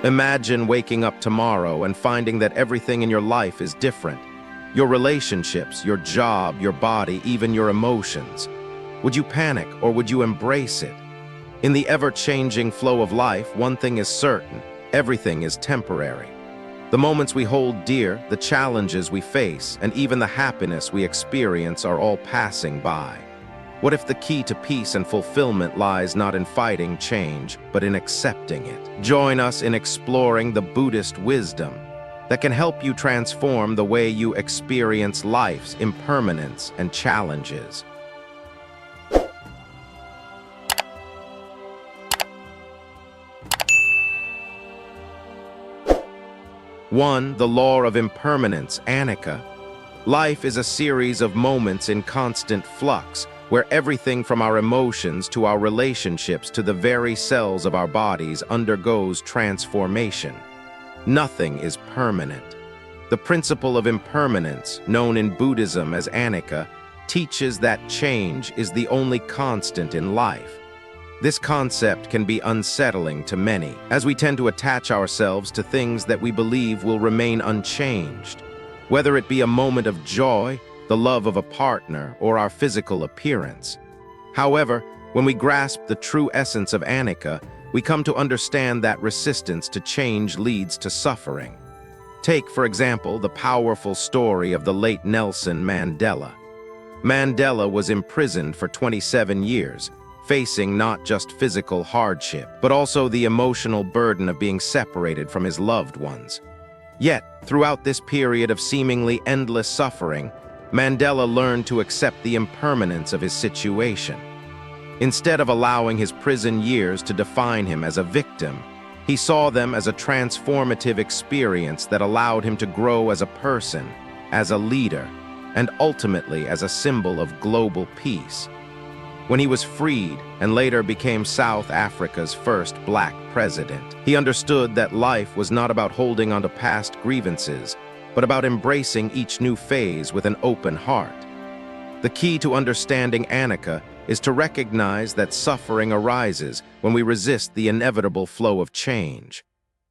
Imagine waking up tomorrow and finding that everything in your life is different. Your relationships, your job, your body, even your emotions. Would you panic or would you embrace it? In the ever-changing flow of life, one thing is certain: everything is temporary. The moments we hold dear, the challenges we face, and even the happiness we experience are all passing by. What if the key to peace and fulfillment lies not in fighting change, but in accepting it? Join us in exploring the Buddhist wisdom that can help you transform the way you experience life's impermanence and challenges. 1. The Law of Impermanence, Anicca. Life is a series of moments in constant flux, where everything from our emotions to our relationships to the very cells of our bodies undergoes transformation. Nothing is permanent. The principle of impermanence, known in Buddhism as Anicca, teaches that change is the only constant in life. This concept can be unsettling to many, as we tend to attach ourselves to things that we believe will remain unchanged. Whether it be a moment of joy, the love of a partner, or our physical appearance. However, when we grasp the true essence of Anicca, we come to understand that resistance to change leads to suffering. Take, for example, the powerful story of the late Nelson Mandela. Mandela was imprisoned for 27 years, facing not just physical hardship, but also the emotional burden of being separated from his loved ones. Yet, throughout this period of seemingly endless suffering, Mandela learned to accept the impermanence of his situation. Instead of allowing his prison years to define him as a victim, he saw them as a transformative experience that allowed him to grow as a person, as a leader, and ultimately as a symbol of global peace. When he was freed and later became South Africa's first black president, he understood that life was not about holding onto past grievances, but about embracing each new phase with an open heart. The key to understanding Anicca is to recognize that suffering arises when we resist the inevitable flow of change.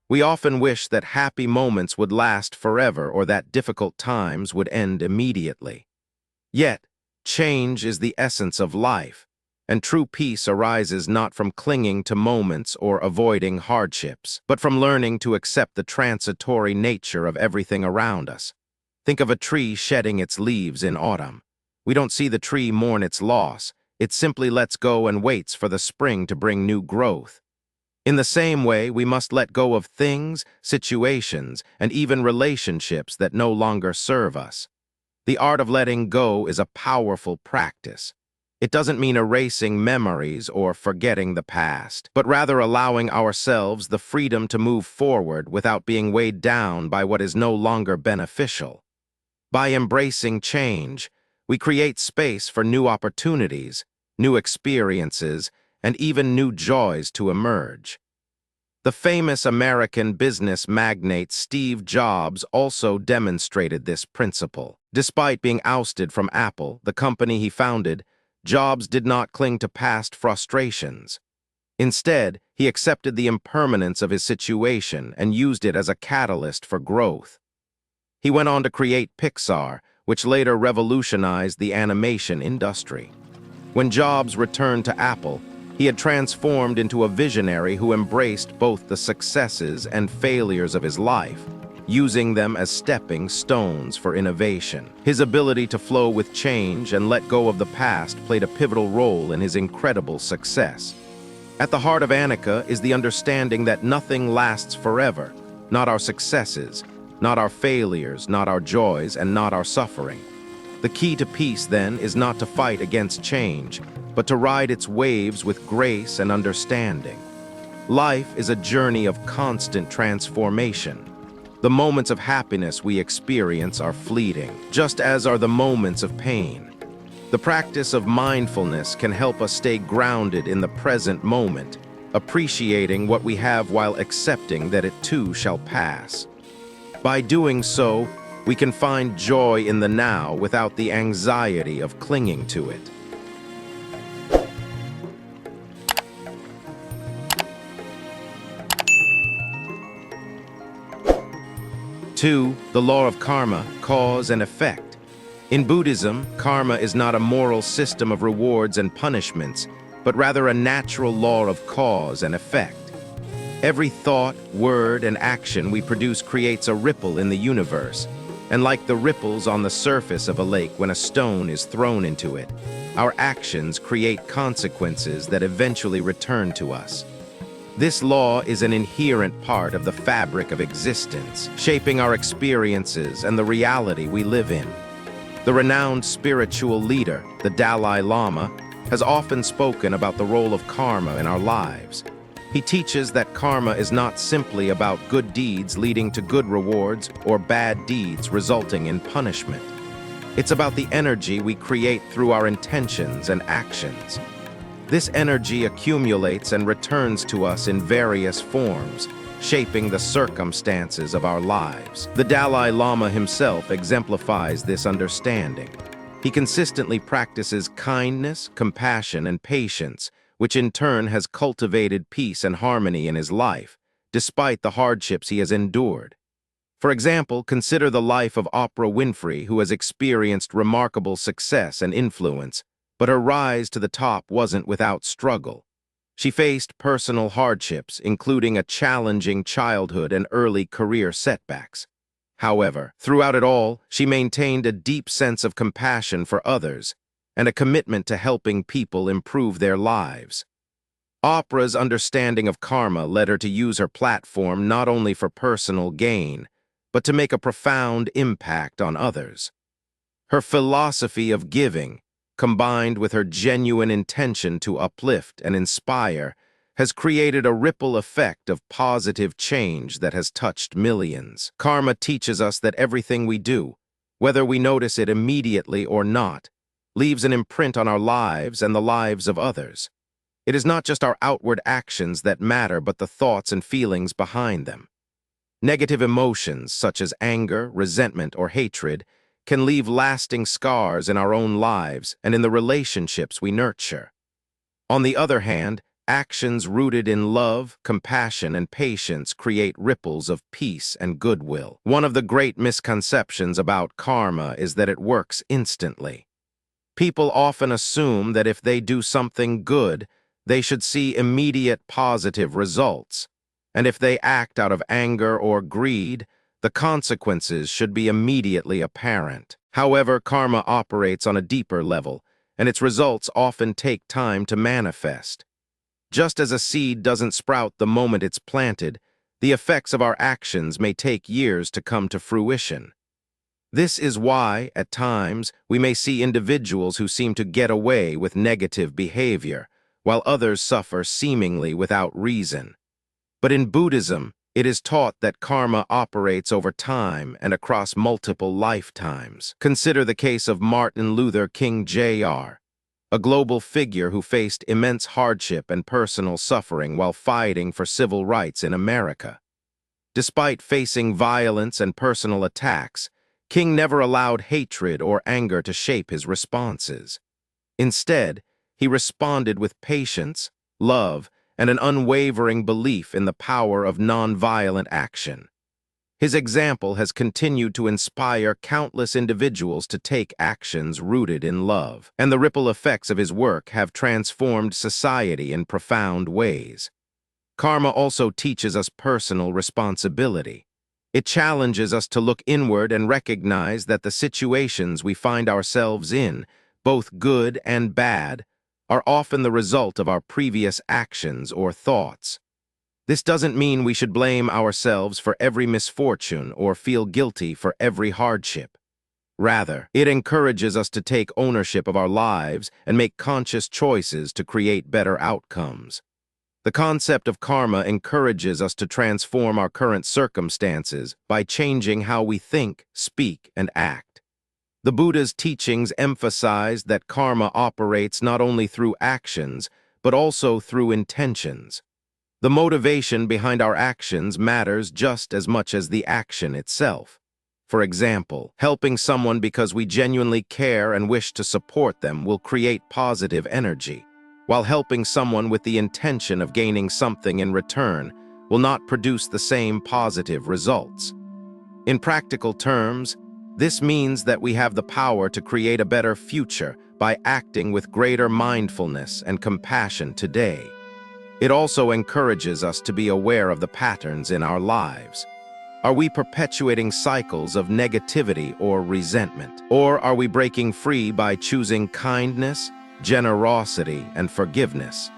We often wish that happy moments would last forever or that difficult times would end immediately. Yet, change is the essence of life, and true peace arises not from clinging to moments or avoiding hardships, but from learning to accept the transitory nature of everything around us. Think of a tree shedding its leaves in autumn. We don't see the tree mourn its loss. It simply lets go and waits for the spring to bring new growth. In the same way, we must let go of things, situations, and even relationships that no longer serve us. The art of letting go is a powerful practice. It doesn't mean erasing memories or forgetting the past, but rather allowing ourselves the freedom to move forward without being weighed down by what is no longer beneficial. By embracing change, we create space for new opportunities, new experiences, and even new joys to emerge. The famous American business magnate Steve Jobs also demonstrated this principle. Despite being ousted from Apple, the company he founded, Jobs did not cling to past frustrations. Instead, he accepted the impermanence of his situation and used it as a catalyst for growth. He went on to create Pixar, which later revolutionized the animation industry. When Jobs returned to Apple, he had transformed into a visionary who embraced both the successes and failures of his life, using them as stepping stones for innovation. His ability to flow with change and let go of the past played a pivotal role in his incredible success. At the heart of Anicca is the understanding that nothing lasts forever, not our successes, not our failures, not our joys, and not our suffering. The key to peace, then, is not to fight against change, but to ride its waves with grace and understanding. Life is a journey of constant transformation. The moments of happiness we experience are fleeting, just as are the moments of pain. The practice of mindfulness can help us stay grounded in the present moment, appreciating what we have while accepting that it too shall pass. By doing so, we can find joy in the now without the anxiety of clinging to it. 2. The law of karma, cause and effect. In Buddhism, karma is not a moral system of rewards and punishments, but rather a natural law of cause and effect. Every thought, word, and action we produce creates a ripple in the universe, and like the ripples on the surface of a lake when a stone is thrown into it, our actions create consequences that eventually return to us. This law is an inherent part of the fabric of existence, shaping our experiences and the reality we live in. The renowned spiritual leader, the Dalai Lama, has often spoken about the role of karma in our lives. He teaches that karma is not simply about good deeds leading to good rewards or bad deeds resulting in punishment. It's about the energy we create through our intentions and actions. This energy accumulates and returns to us in various forms, shaping the circumstances of our lives. The Dalai Lama himself exemplifies this understanding. He consistently practices kindness, compassion, and patience, which in turn has cultivated peace and harmony in his life, despite the hardships he has endured. For example, consider the life of Oprah Winfrey, who has experienced remarkable success and influence, but her rise to the top wasn't without struggle. She faced personal hardships, including a challenging childhood and early career setbacks. However, throughout it all, she maintained a deep sense of compassion for others and a commitment to helping people improve their lives. Oprah's understanding of karma led her to use her platform not only for personal gain, but to make a profound impact on others. Her philosophy of giving, combined with her genuine intention to uplift and inspire, has created a ripple effect of positive change that has touched millions. Karma teaches us that everything we do, whether we notice it immediately or not, leaves an imprint on our lives and the lives of others. It is not just our outward actions that matter, but the thoughts and feelings behind them. Negative emotions, such as anger, resentment, or hatred, can leave lasting scars in our own lives and in the relationships we nurture. On the other hand, actions rooted in love, compassion, and patience create ripples of peace and goodwill. One of the great misconceptions about karma is that it works instantly. People often assume that if they do something good, they should see immediate positive results, and if they act out of anger or greed, the consequences should be immediately apparent. However, karma operates on a deeper level, and its results often take time to manifest. Just as a seed doesn't sprout the moment it's planted, the effects of our actions may take years to come to fruition. This is why, at times, we may see individuals who seem to get away with negative behavior, while others suffer seemingly without reason. But in Buddhism, it is taught that karma operates over time and across multiple lifetimes. Consider the case of Martin Luther King Jr., a global figure who faced immense hardship and personal suffering while fighting for civil rights in America. Despite facing violence and personal attacks, King never allowed hatred or anger to shape his responses. Instead, he responded with patience, love, and an unwavering belief in the power of nonviolent action. His example has continued to inspire countless individuals to take actions rooted in love, and the ripple effects of his work have transformed society in profound ways. Karma also teaches us personal responsibility. It challenges us to look inward and recognize that the situations we find ourselves in, both good and bad, are often the result of our previous actions or thoughts. This doesn't mean we should blame ourselves for every misfortune or feel guilty for every hardship. Rather, it encourages us to take ownership of our lives and make conscious choices to create better outcomes. The concept of karma encourages us to transform our current circumstances by changing how we think, speak, and act. The Buddha's teachings emphasize that karma operates not only through actions, but also through intentions. The motivation behind our actions matters just as much as the action itself. For example, helping someone because we genuinely care and wish to support them will create positive energy, while helping someone with the intention of gaining something in return will not produce the same positive results. In practical terms, this means that we have the power to create a better future by acting with greater mindfulness and compassion today. It also encourages us to be aware of the patterns in our lives. Are we perpetuating cycles of negativity or resentment? Or are we breaking free by choosing kindness, generosity, and forgiveness?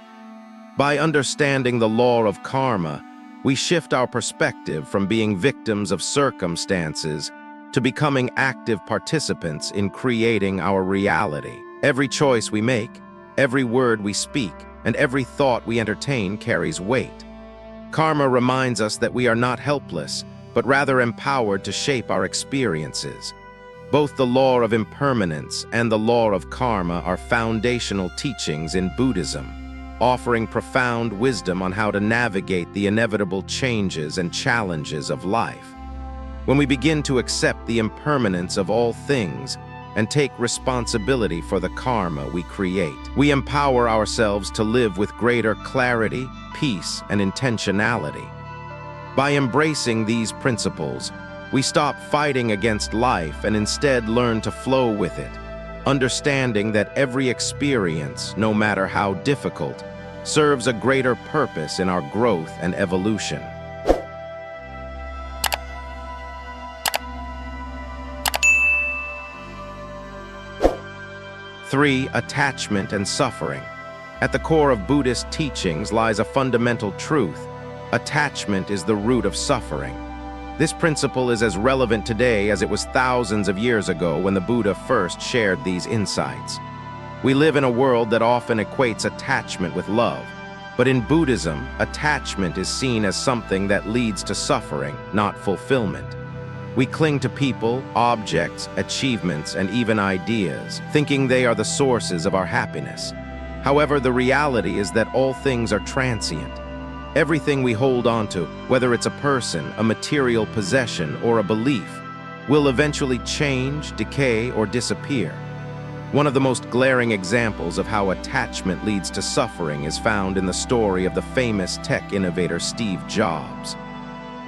By understanding the law of karma, we shift our perspective from being victims of circumstances to becoming active participants in creating our reality. Every choice we make, every word we speak, and every thought we entertain carries weight. Karma reminds us that we are not helpless, but rather empowered to shape our experiences. Both the Law of Impermanence and the Law of Karma are foundational teachings in Buddhism, offering profound wisdom on how to navigate the inevitable changes and challenges of life. When we begin to accept the impermanence of all things and take responsibility for the karma we create, we empower ourselves to live with greater clarity, peace, and intentionality. By embracing these principles, we stop fighting against life and instead learn to flow with it, understanding that every experience, no matter how difficult, serves a greater purpose in our growth and evolution. 3. Attachment and suffering. At the core of Buddhist teachings lies a fundamental truth. Attachment is the root of suffering. This principle is as relevant today as it was thousands of years ago when the Buddha first shared these insights. We live in a world that often equates attachment with love, but in Buddhism, attachment is seen as something that leads to suffering, not fulfillment. We cling to people, objects, achievements, and even ideas, thinking they are the sources of our happiness. However, the reality is that all things are transient. Everything we hold on to, whether it's a person, a material possession, or a belief, will eventually change, decay, or disappear. One of the most glaring examples of how attachment leads to suffering is found in the story of the famous tech innovator Steve Jobs.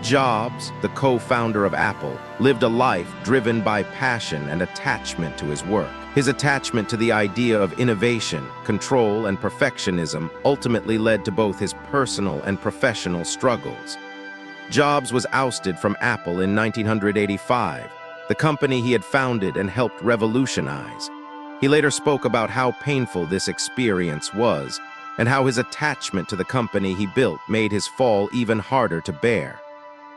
Jobs, the co-founder of Apple, lived a life driven by passion and attachment to his work. His attachment to the idea of innovation, control, and perfectionism ultimately led to both his personal and professional struggles. Jobs was ousted from Apple in 1985, the company he had founded and helped revolutionize. He later spoke about how painful this experience was, and how his attachment to the company he built made his fall even harder to bear.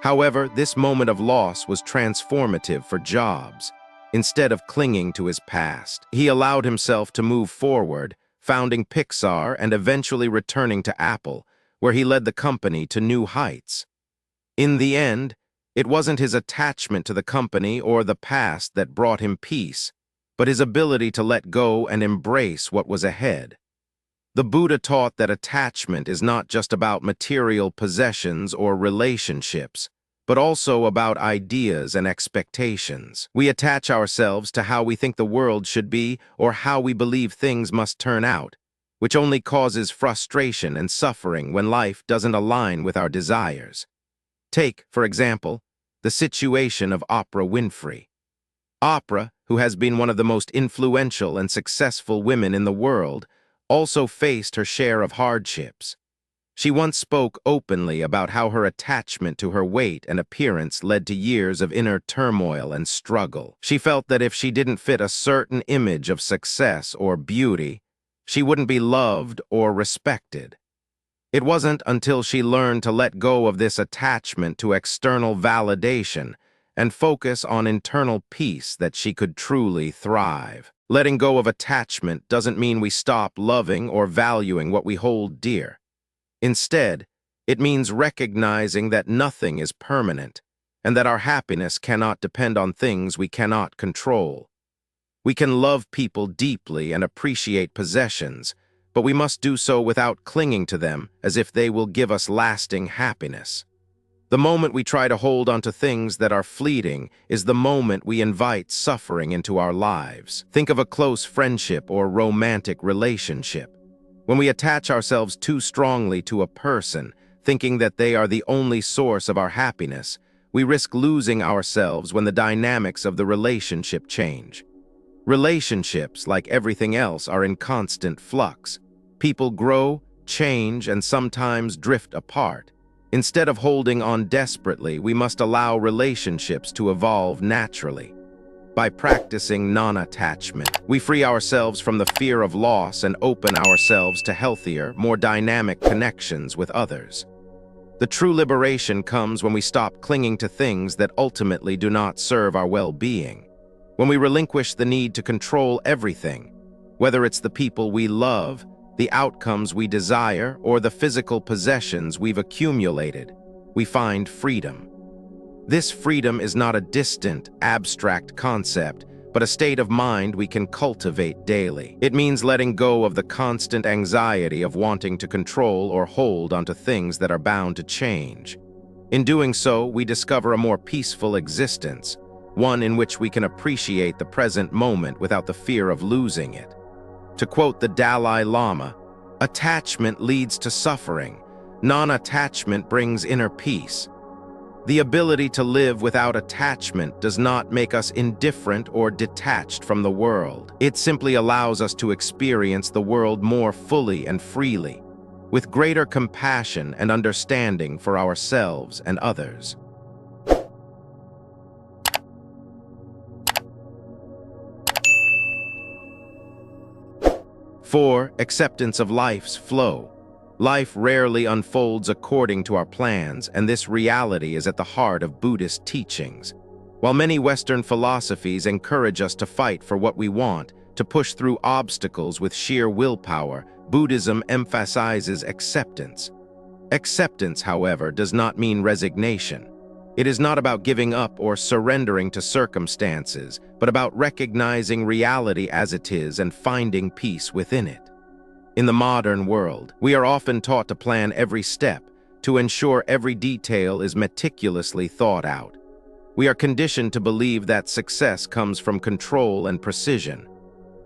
However, this moment of loss was transformative for Jobs. Instead of clinging to his past, he allowed himself to move forward, founding Pixar and eventually returning to Apple, where he led the company to new heights. In the end, it wasn't his attachment to the company or the past that brought him peace, but his ability to let go and embrace what was ahead. The Buddha taught that attachment is not just about material possessions or relationships, but also about ideas and expectations. We attach ourselves to how we think the world should be or how we believe things must turn out, which only causes frustration and suffering when life doesn't align with our desires. Take, for example, the situation of Oprah Winfrey. Oprah, who has been one of the most influential and successful women in the world, also faced her share of hardships. She once spoke openly about how her attachment to her weight and appearance led to years of inner turmoil and struggle. She felt that if she didn't fit a certain image of success or beauty, she wouldn't be loved or respected. It wasn't until she learned to let go of this attachment to external validation and focus on internal peace that she could truly thrive. Letting go of attachment doesn't mean we stop loving or valuing what we hold dear. Instead, it means recognizing that nothing is permanent and that our happiness cannot depend on things we cannot control. We can love people deeply and appreciate possessions, but we must do so without clinging to them as if they will give us lasting happiness. The moment we try to hold on to things that are fleeting is the moment we invite suffering into our lives. Think of a close friendship or romantic relationship. When we attach ourselves too strongly to a person, thinking that they are the only source of our happiness, we risk losing ourselves when the dynamics of the relationship change. Relationships, like everything else, are in constant flux. People grow, change, and sometimes drift apart. Instead of holding on desperately, we must allow relationships to evolve naturally. By practicing non-attachment, we free ourselves from the fear of loss and open ourselves to healthier, more dynamic connections with others. The true liberation comes when we stop clinging to things that ultimately do not serve our well-being. When we relinquish the need to control everything, whether it's the people we love, the outcomes we desire, or the physical possessions we've accumulated, we find freedom. This freedom is not a distant, abstract concept, but a state of mind we can cultivate daily. It means letting go of the constant anxiety of wanting to control or hold onto things that are bound to change. In doing so, we discover a more peaceful existence, one in which we can appreciate the present moment without the fear of losing it. To quote the Dalai Lama, "Attachment leads to suffering. Non-attachment brings inner peace." The ability to live without attachment does not make us indifferent or detached from the world. It simply allows us to experience the world more fully and freely, with greater compassion and understanding for ourselves and others. 4. Acceptance of life's flow. Life rarely unfolds according to our plans, and this reality is at the heart of Buddhist teachings. While many Western philosophies encourage us to fight for what we want, to push through obstacles with sheer willpower, Buddhism emphasizes acceptance. Acceptance, however, does not mean resignation. It is not about giving up or surrendering to circumstances, but about recognizing reality as it is and finding peace within it. In the modern world, we are often taught to plan every step, to ensure every detail is meticulously thought out. We are conditioned to believe that success comes from control and precision.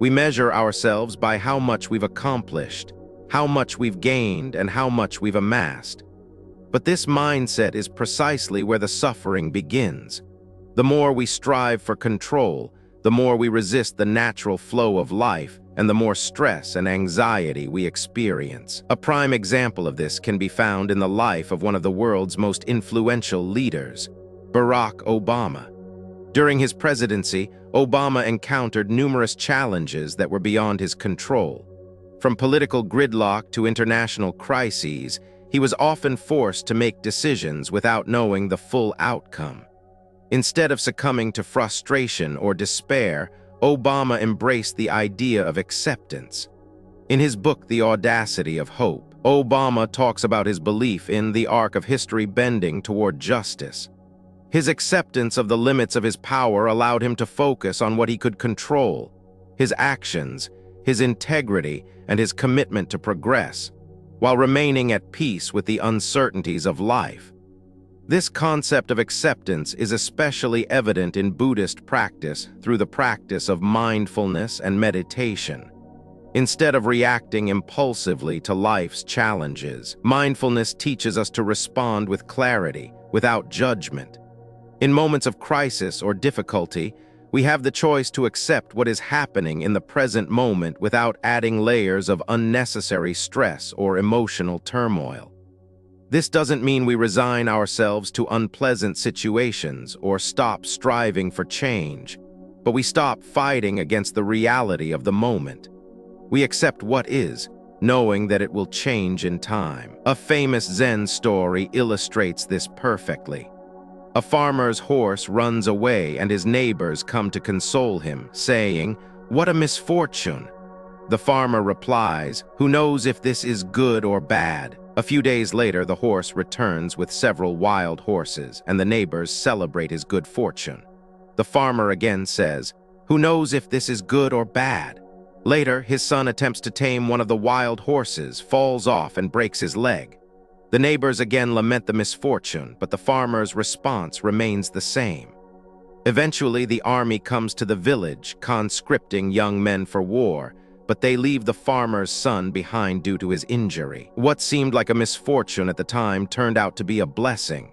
We measure ourselves by how much we've accomplished, how much we've gained, and how much we've amassed. But this mindset is precisely where the suffering begins. The more we strive for control, the more we resist the natural flow of life, and the more stress and anxiety we experience. A prime example of this can be found in the life of one of the world's most influential leaders, Barack Obama. During his presidency, Obama encountered numerous challenges that were beyond his control. From political gridlock to international crises, he was often forced to make decisions without knowing the full outcome. Instead of succumbing to frustration or despair, Obama embraced the idea of acceptance. In his book, The Audacity of Hope, Obama talks about his belief in the arc of history bending toward justice. His acceptance of the limits of his power allowed him to focus on what he could control: his actions, his integrity, and his commitment to progress, while remaining at peace with the uncertainties of life. This concept of acceptance is especially evident in Buddhist practice through the practice of mindfulness and meditation. Instead of reacting impulsively to life's challenges, mindfulness teaches us to respond with clarity, without judgment. In moments of crisis or difficulty, we have the choice to accept what is happening in the present moment without adding layers of unnecessary stress or emotional turmoil. This doesn't mean we resign ourselves to unpleasant situations or stop striving for change, but we stop fighting against the reality of the moment. We accept what is, knowing that it will change in time. A famous Zen story illustrates this perfectly. A farmer's horse runs away and his neighbors come to console him, saying, "What a misfortune." The farmer replies, "Who knows if this is good or bad?" A few days later, the horse returns with several wild horses, and the neighbors celebrate his good fortune. The farmer again says, "Who knows if this is good or bad?" Later, his son attempts to tame one of the wild horses, falls off, and breaks his leg. The neighbors again lament the misfortune, but the farmer's response remains the same. Eventually, the army comes to the village, conscripting young men for war, but they leave the farmer's son behind due to his injury. What seemed like a misfortune at the time turned out to be a blessing.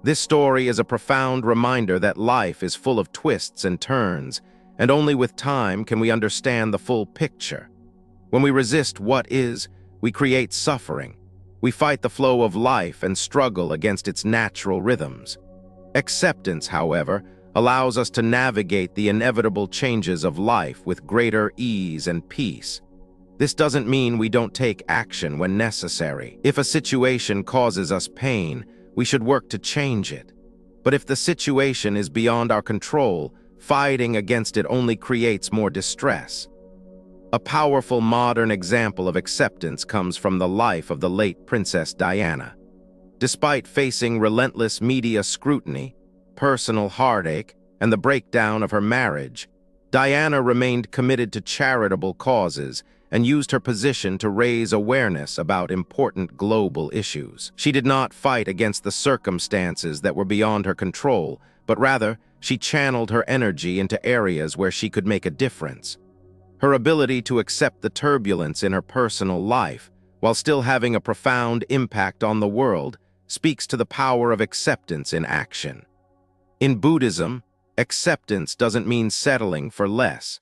This story is a profound reminder that life is full of twists and turns, and only with time can we understand the full picture. When we resist what is, we create suffering. We fight the flow of life and struggle against its natural rhythms. Acceptance, however, allows us to navigate the inevitable changes of life with greater ease and peace. This doesn't mean we don't take action when necessary. If a situation causes us pain, we should work to change it. But if the situation is beyond our control, fighting against it only creates more distress. A powerful modern example of acceptance comes from the life of the late Princess Diana. Despite facing relentless media scrutiny, personal heartache, and the breakdown of her marriage, Diana remained committed to charitable causes and used her position to raise awareness about important global issues. She did not fight against the circumstances that were beyond her control, but rather, she channeled her energy into areas where she could make a difference. Her ability to accept the turbulence in her personal life, while still having a profound impact on the world, speaks to the power of acceptance in action. In Buddhism, acceptance doesn't mean settling for less.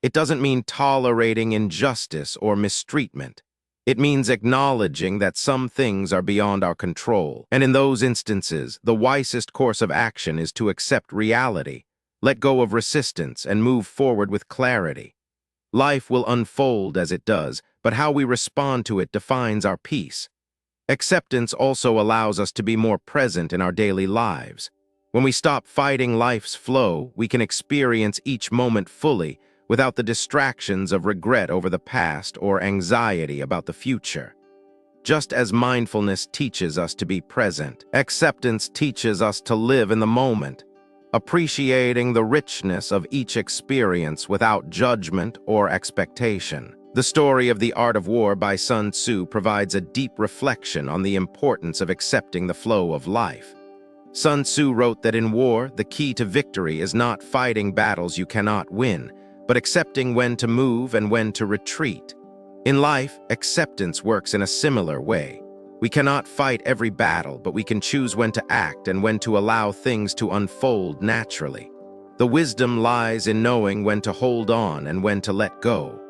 It doesn't mean tolerating injustice or mistreatment. It means acknowledging that some things are beyond our control. And in those instances, the wisest course of action is to accept reality, let go of resistance, and move forward with clarity. Life will unfold as it does, but how we respond to it defines our peace. Acceptance also allows us to be more present in our daily lives. When we stop fighting life's flow, we can experience each moment fully, without the distractions of regret over the past or anxiety about the future. Just as mindfulness teaches us to be present, acceptance teaches us to live in the moment, appreciating the richness of each experience without judgment or expectation. The story of The Art of War by Sun Tzu provides a deep reflection on the importance of accepting the flow of life. Sun Tzu wrote that in war, the key to victory is not fighting battles you cannot win, but accepting when to move and when to retreat. In life, acceptance works in a similar way. We cannot fight every battle, but we can choose when to act and when to allow things to unfold naturally. The wisdom lies in knowing when to hold on and when to let go.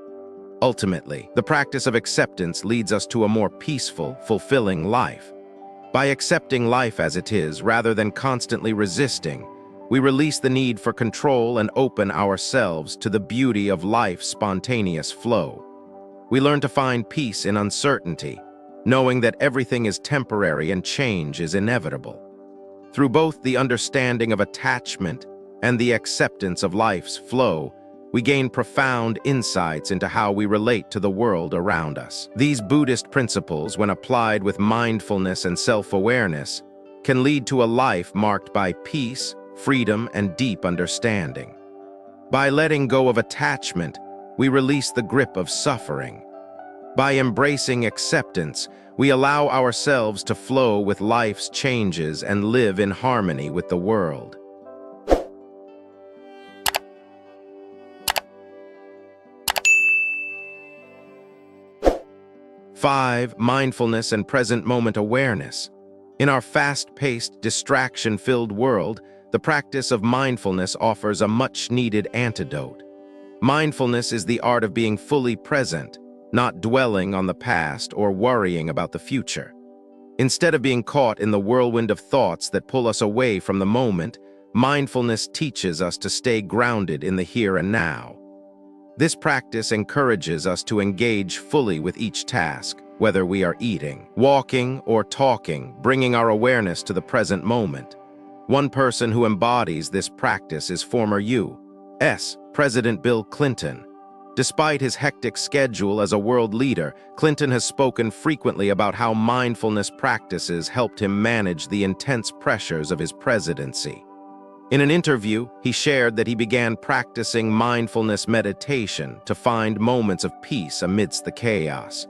Ultimately, the practice of acceptance leads us to a more peaceful, fulfilling life. By accepting life as it is, rather than constantly resisting, we release the need for control and open ourselves to the beauty of life's spontaneous flow. We learn to find peace in uncertainty, knowing that everything is temporary and change is inevitable. Through both the understanding of attachment and the acceptance of life's flow, we gain profound insights into how we relate to the world around us. These Buddhist principles, when applied with mindfulness and self-awareness, can lead to a life marked by peace, freedom, and deep understanding. By letting go of attachment, we release the grip of suffering. By embracing acceptance, we allow ourselves to flow with life's changes and live in harmony with the world. 5. Mindfulness and present moment awareness. In our fast-paced, distraction-filled world, the practice of mindfulness offers a much-needed antidote. Mindfulness is the art of being fully present, not dwelling on the past or worrying about the future. Instead of being caught in the whirlwind of thoughts that pull us away from the moment, mindfulness teaches us to stay grounded in the here and now. This practice encourages us to engage fully with each task, whether we are eating, walking, or talking, bringing our awareness to the present moment. One person who embodies this practice is former U.S. President Bill Clinton. Despite his hectic schedule as a world leader, Clinton has spoken frequently about how mindfulness practices helped him manage the intense pressures of his presidency. In an interview, he shared that he began practicing mindfulness meditation to find moments of peace amidst the chaos.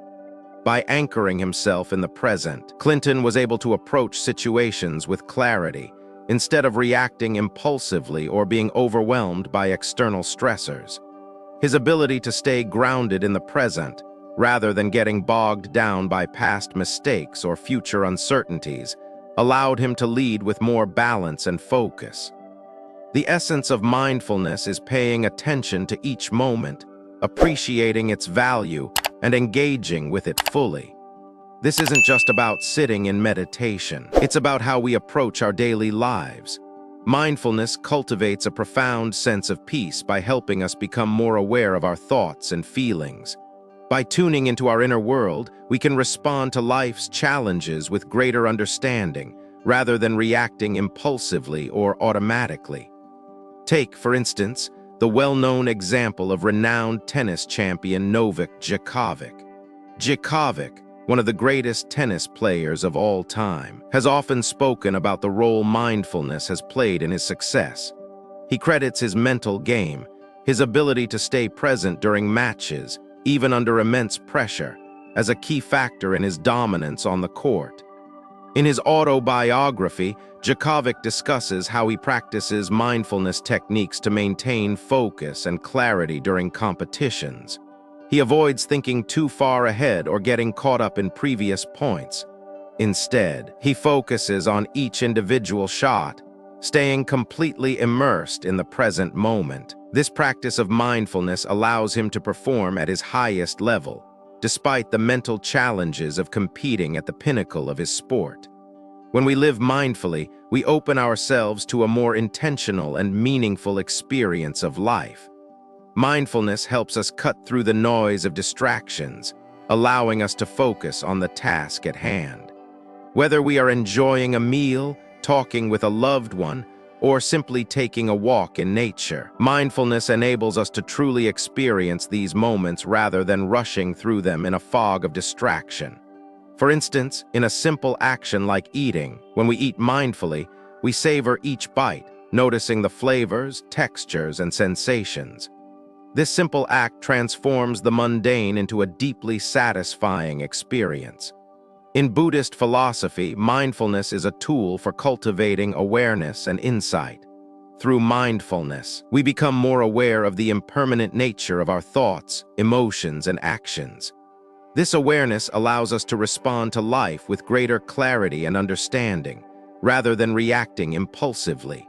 By anchoring himself in the present, Clinton was able to approach situations with clarity, instead of reacting impulsively or being overwhelmed by external stressors. His ability to stay grounded in the present, rather than getting bogged down by past mistakes or future uncertainties, allowed him to lead with more balance and focus. The essence of mindfulness is paying attention to each moment, appreciating its value, and engaging with it fully. This isn't just about sitting in meditation. It's about how we approach our daily lives. Mindfulness cultivates a profound sense of peace by helping us become more aware of our thoughts and feelings. By tuning into our inner world, we can respond to life's challenges with greater understanding, rather than reacting impulsively or automatically. Take, for instance, the well-known example of renowned tennis champion Novak Djokovic. Djokovic, one of the greatest tennis players of all time, has often spoken about the role mindfulness has played in his success. He credits his mental game, his ability to stay present during matches, even under immense pressure, as a key factor in his dominance on the court. In his autobiography, Djokovic discusses how he practices mindfulness techniques to maintain focus and clarity during competitions. He avoids thinking too far ahead or getting caught up in previous points. Instead, he focuses on each individual shot, staying completely immersed in the present moment. This practice of mindfulness allows him to perform at his highest level, despite the mental challenges of competing at the pinnacle of his sport. When we live mindfully, we open ourselves to a more intentional and meaningful experience of life. Mindfulness helps us cut through the noise of distractions, allowing us to focus on the task at hand. Whether we are enjoying a meal, talking with a loved one, or simply taking a walk in nature, mindfulness enables us to truly experience these moments rather than rushing through them in a fog of distraction. For instance, in a simple action like eating, when we eat mindfully, we savor each bite, noticing the flavors, textures, and sensations. This simple act transforms the mundane into a deeply satisfying experience. In Buddhist philosophy, mindfulness is a tool for cultivating awareness and insight. Through mindfulness, we become more aware of the impermanent nature of our thoughts, emotions, and actions. This awareness allows us to respond to life with greater clarity and understanding, rather than reacting impulsively.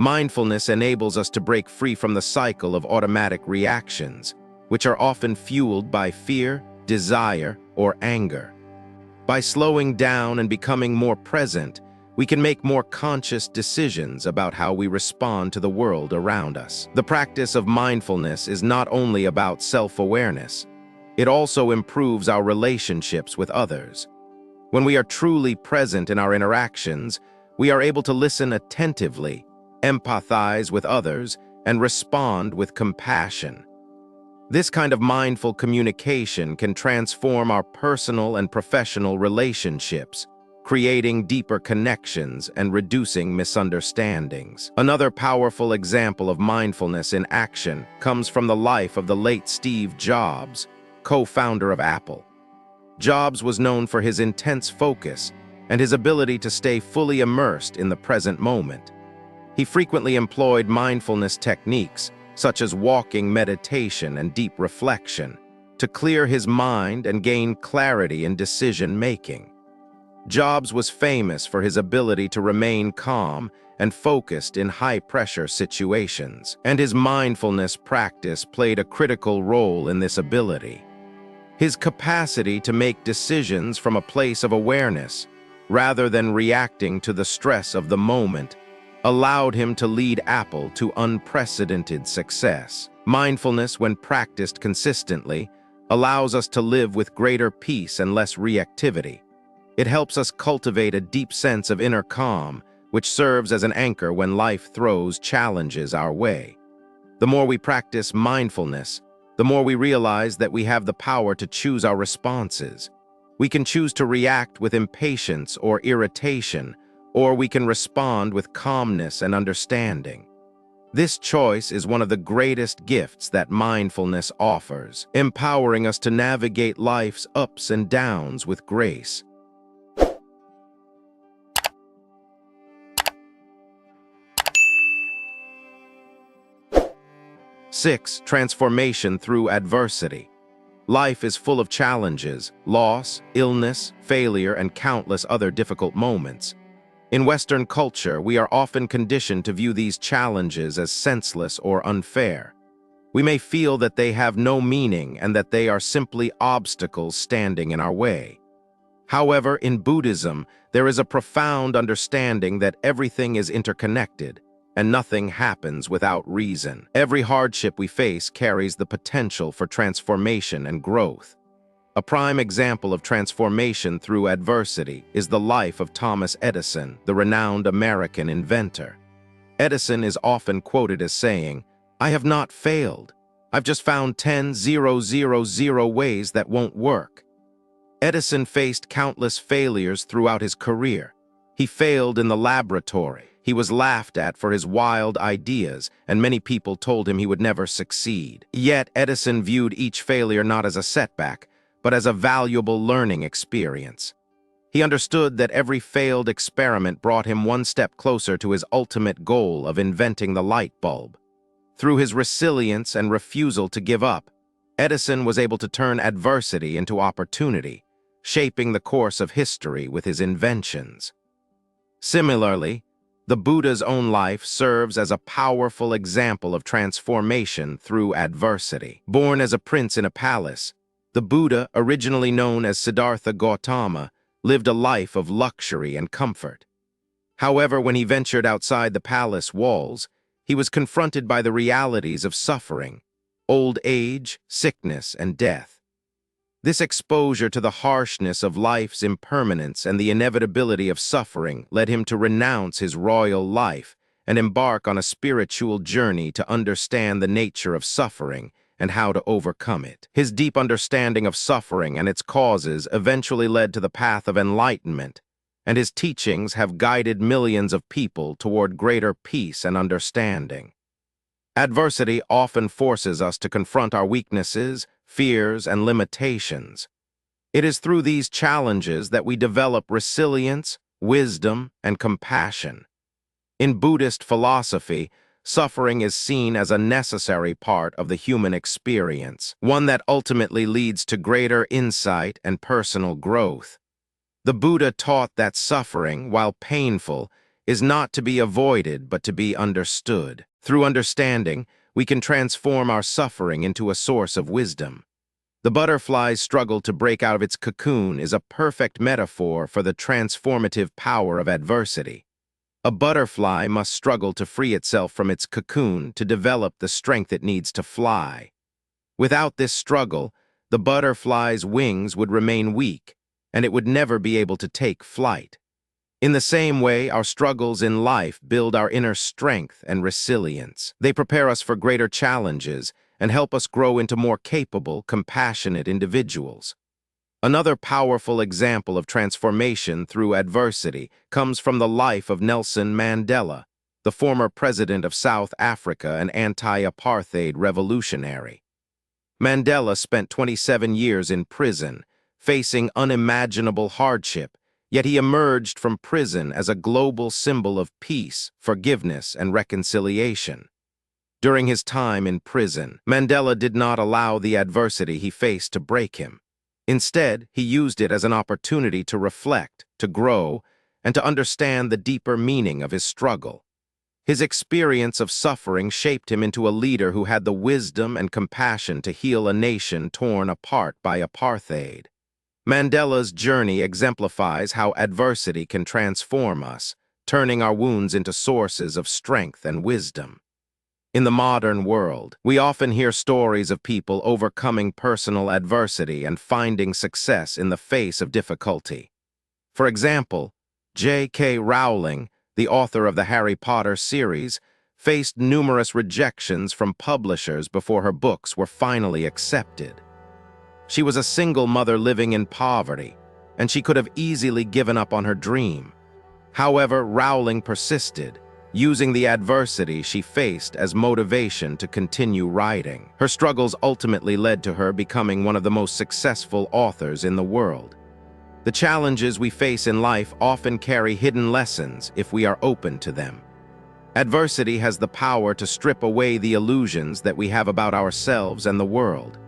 Mindfulness enables us to break free from the cycle of automatic reactions, which are often fueled by fear, desire, or anger. By slowing down and becoming more present, we can make more conscious decisions about how we respond to the world around us. The practice of mindfulness is not only about self-awareness, it also improves our relationships with others. When we are truly present in our interactions, we are able to listen attentively, empathize with others, and respond with compassion. This kind of mindful communication can transform our personal and professional relationships, creating deeper connections and reducing misunderstandings. Another powerful example of mindfulness in action comes from the life of the late Steve Jobs, co-founder of Apple. Jobs was known for his intense focus and his ability to stay fully immersed in the present moment. He frequently employed mindfulness techniques, such as walking meditation and deep reflection, to clear his mind and gain clarity in decision-making. Jobs was famous for his ability to remain calm and focused in high-pressure situations, and his mindfulness practice played a critical role in this ability. His capacity to make decisions from a place of awareness, rather than reacting to the stress of the moment, allowed him to lead Apple to unprecedented success. Mindfulness, when practiced consistently, allows us to live with greater peace and less reactivity. It helps us cultivate a deep sense of inner calm, which serves as an anchor when life throws challenges our way. The more we practice mindfulness, the more we realize that we have the power to choose our responses. We can choose to react with impatience or irritation, or we can respond with calmness and understanding. This choice is one of the greatest gifts that mindfulness offers, empowering us to navigate life's ups and downs with grace. 6. Transformation through adversity. Life is full of challenges, loss, illness, failure, and countless other difficult moments. In Western culture, we are often conditioned to view these challenges as senseless or unfair. We may feel that they have no meaning and that they are simply obstacles standing in our way. However, in Buddhism, there is a profound understanding that everything is interconnected, and nothing happens without reason. Every hardship we face carries the potential for transformation and growth. A prime example of transformation through adversity is the life of Thomas Edison, the renowned American inventor. Edison is often quoted as saying, "I have not failed. I've just found 10,000 ways that won't work." Edison faced countless failures throughout his career. He failed in the laboratory. He was laughed at for his wild ideas, and many people told him he would never succeed. Yet Edison viewed each failure not as a setback, but as a valuable learning experience. He understood that every failed experiment brought him one step closer to his ultimate goal of inventing the light bulb. Through his resilience and refusal to give up, Edison was able to turn adversity into opportunity, shaping the course of history with his inventions. Similarly, the Buddha's own life serves as a powerful example of transformation through adversity. Born as a prince in a palace, the Buddha, originally known as Siddhartha Gautama, lived a life of luxury and comfort. However, when he ventured outside the palace walls, he was confronted by the realities of suffering, old age, sickness, and death. This exposure to the harshness of life's impermanence and the inevitability of suffering led him to renounce his royal life and embark on a spiritual journey to understand the nature of suffering and how to overcome it. His deep understanding of suffering and its causes eventually led to the path of enlightenment, and his teachings have guided millions of people toward greater peace and understanding. Adversity often forces us to confront our weaknesses, fears, and limitations. It is through these challenges that we develop resilience, wisdom, and compassion. In Buddhist philosophy, suffering is seen as a necessary part of the human experience, one that ultimately leads to greater insight and personal growth. The Buddha taught that suffering, while painful, is not to be avoided but to be understood. Through understanding, we can transform our suffering into a source of wisdom. The butterfly's struggle to break out of its cocoon is a perfect metaphor for the transformative power of adversity. A butterfly must struggle to free itself from its cocoon to develop the strength it needs to fly. Without this struggle, the butterfly's wings would remain weak, and it would never be able to take flight. In the same way, our struggles in life build our inner strength and resilience. They prepare us for greater challenges and help us grow into more capable, compassionate individuals. Another powerful example of transformation through adversity comes from the life of Nelson Mandela, the former president of South Africa and anti-apartheid revolutionary. Mandela spent 27 years in prison, facing unimaginable hardship, yet he emerged from prison as a global symbol of peace, forgiveness, and reconciliation. During his time in prison, Mandela did not allow the adversity he faced to break him. Instead, he used it as an opportunity to reflect, to grow, and to understand the deeper meaning of his struggle. His experience of suffering shaped him into a leader who had the wisdom and compassion to heal a nation torn apart by apartheid. Mandela's journey exemplifies how adversity can transform us, turning our wounds into sources of strength and wisdom. In the modern world, we often hear stories of people overcoming personal adversity and finding success in the face of difficulty. For example, J.K. Rowling, the author of the Harry Potter series, faced numerous rejections from publishers before her books were finally accepted. She was a single mother living in poverty, and she could have easily given up on her dream. However, Rowling persisted, using the adversity she faced as motivation to continue writing. Her struggles ultimately led to her becoming one of the most successful authors in the world. The challenges we face in life often carry hidden lessons if we are open to them. Adversity has the power to strip away the illusions that we have about ourselves and the world.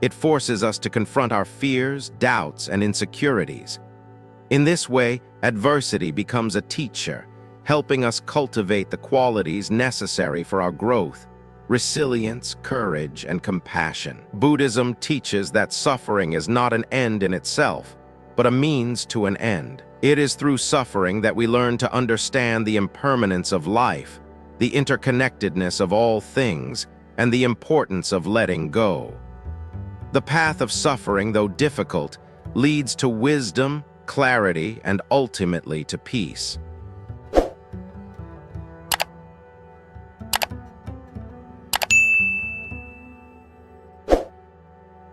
It forces us to confront our fears, doubts, and insecurities. In this way, adversity becomes a teacher, helping us cultivate the qualities necessary for our growth: resilience, courage, and compassion. Buddhism teaches that suffering is not an end in itself, but a means to an end. It is through suffering that we learn to understand the impermanence of life, the interconnectedness of all things, and the importance of letting go. The path of suffering, though difficult, leads to wisdom, clarity, and ultimately to peace.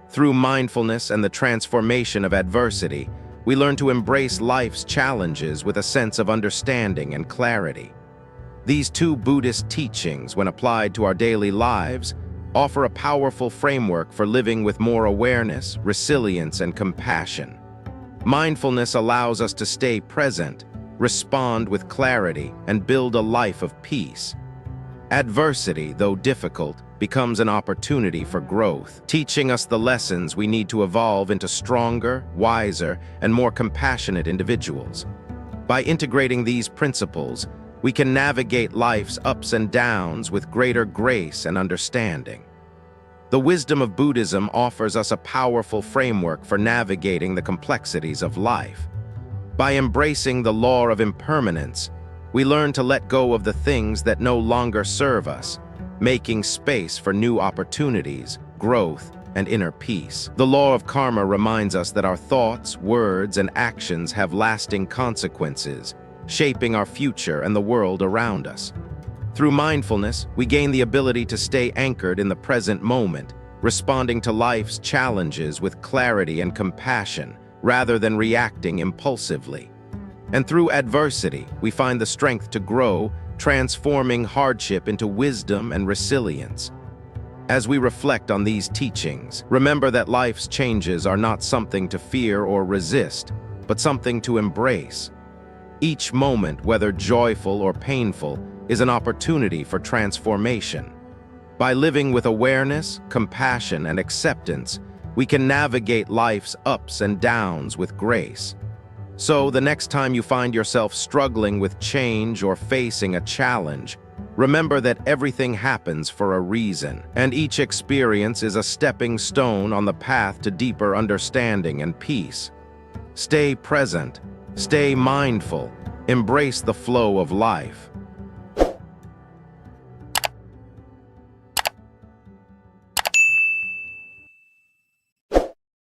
Through mindfulness and the transformation of adversity, we learn to embrace life's challenges with a sense of understanding and clarity. These two Buddhist teachings, when applied to our daily lives, offer a powerful framework for living with more awareness, resilience, and compassion. Mindfulness allows us to stay present, respond with clarity, and build a life of peace. Adversity, though difficult, becomes an opportunity for growth, teaching us the lessons we need to evolve into stronger, wiser, and more compassionate individuals. By integrating these principles, we can navigate life's ups and downs with greater grace and understanding. The wisdom of Buddhism offers us a powerful framework for navigating the complexities of life. By embracing the law of impermanence, we learn to let go of the things that no longer serve us, making space for new opportunities, growth, and inner peace. The law of karma reminds us that our thoughts, words, and actions have lasting consequences, shaping our future and the world around us. Through mindfulness, we gain the ability to stay anchored in the present moment, responding to life's challenges with clarity and compassion, rather than reacting impulsively. And through adversity, we find the strength to grow, transforming hardship into wisdom and resilience. As we reflect on these teachings, remember that life's changes are not something to fear or resist, but something to embrace. Each moment, whether joyful or painful, is an opportunity for transformation. By living with awareness, compassion, and acceptance, we can navigate life's ups and downs with grace. So, the next time you find yourself struggling with change or facing a challenge, remember that everything happens for a reason, and each experience is a stepping stone on the path to deeper understanding and peace. Stay present, stay mindful, embrace the flow of life,